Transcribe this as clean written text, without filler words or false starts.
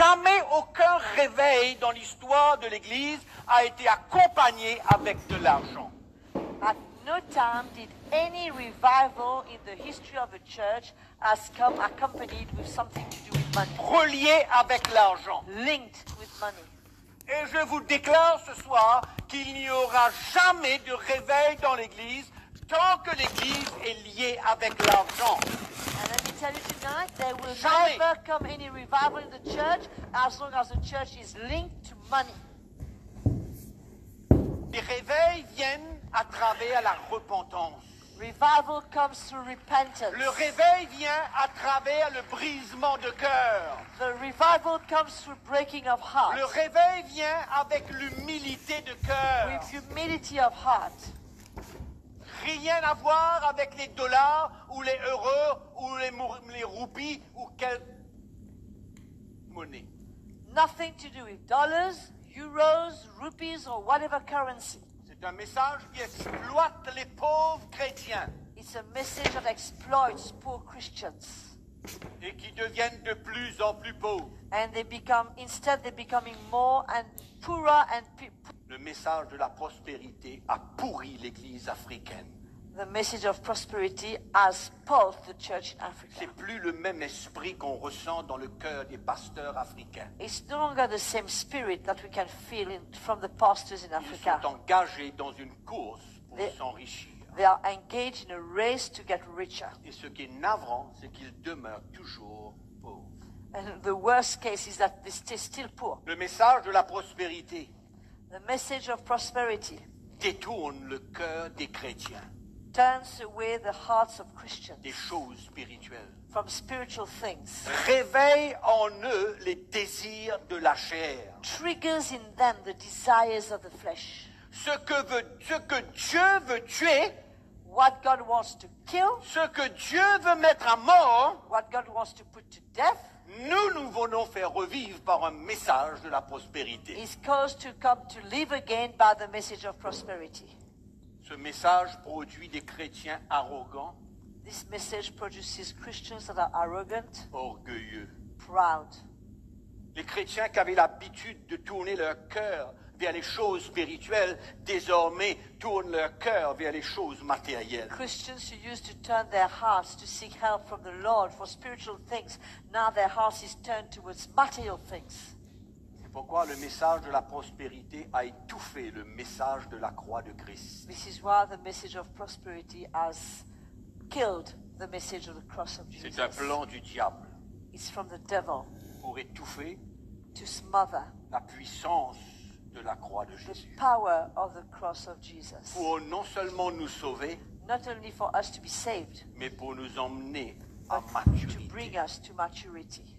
Jamais aucun réveil dans l'histoire de l'Église a été accompagné avec de l'argent. At no time did any revival in the history of the church has come accompanied with something to do with money, Relié avec l'argent. linked with money. Et je vous déclare ce soir qu'il n'y aura jamais de réveil dans l'Église tant que l'Église est liée avec l'argent. And let me tell you tonight, there will Jamais. never come any revival in the church as long as the church is linked to money. Les réveils viennent à travers la repentance. Revival comes through repentance. Le réveil vient à travers le brisement de cœur. The revival comes through breaking of heart. Le réveil vient avec l'humilité de cœur. With humility of heart. Rien à voir avec les dollars ou les euros ou les roupies ou quelle monnaie. Nothing to do with dollars, euros, rupees, or whatever currency. C'est un message qui exploite les pauvres chrétiens It's a message that exploits poor Christians. et qui deviennent de plus en plus pauvres. And instead they're becoming more and poorer and Le message de la prospérité a pourri l'Église africaine. the message of prosperity has spoiled the church in Africa. C'est plus le même esprit qu'on ressent dans le cœur des pasteurs africains. It's no longer the same spirit that we can feel from the pastors in Ils Africa. sont engagés dans une course pour Les- s'enrichir. They are engaged in a race to get richer. Et ce qui est navrant, c'est qu'ils demeurent toujours pauvres. And the worst case is that they're still poor. Le message de la prospérité The message of prosperity détourne le cœur des chrétiens turns away the hearts of Christians des choses spirituelles. from spiritual things, Réveille en eux les désirs de la chair. triggers in them the desires of the flesh. Ce que Dieu veut tuer, What God wants to kill, ce que Dieu veut mettre à mort, what God wants to put to death, nous voulons faire revivre par un message de la prospérité. is caused to come to live again by the message of prosperity. Ce message produit des chrétiens arrogants, This message produces Christians that are arrogant, orgueilleux. proud. Les chrétiens qui avaient l'habitude de tourner leur cœur vers les choses spirituelles, désormais tournent leur cœur vers les choses matérielles. Christians who used to turn their hearts to seek help from the Lord for spiritual things, now their hearts is turned towards material things. C'est pourquoi le message de la prospérité a étouffé le message de la croix de Christ. This is why the message of prosperity has killed the message of the cross of Jesus. C'est un plan du diable It's from the devil pour étouffer to smother la puissance de la croix de the Jésus. power of the cross of Jesus. Pour non seulement nous sauver, Not only for us to be saved, mais pour nous emmener à but to maturité. bring us to maturity.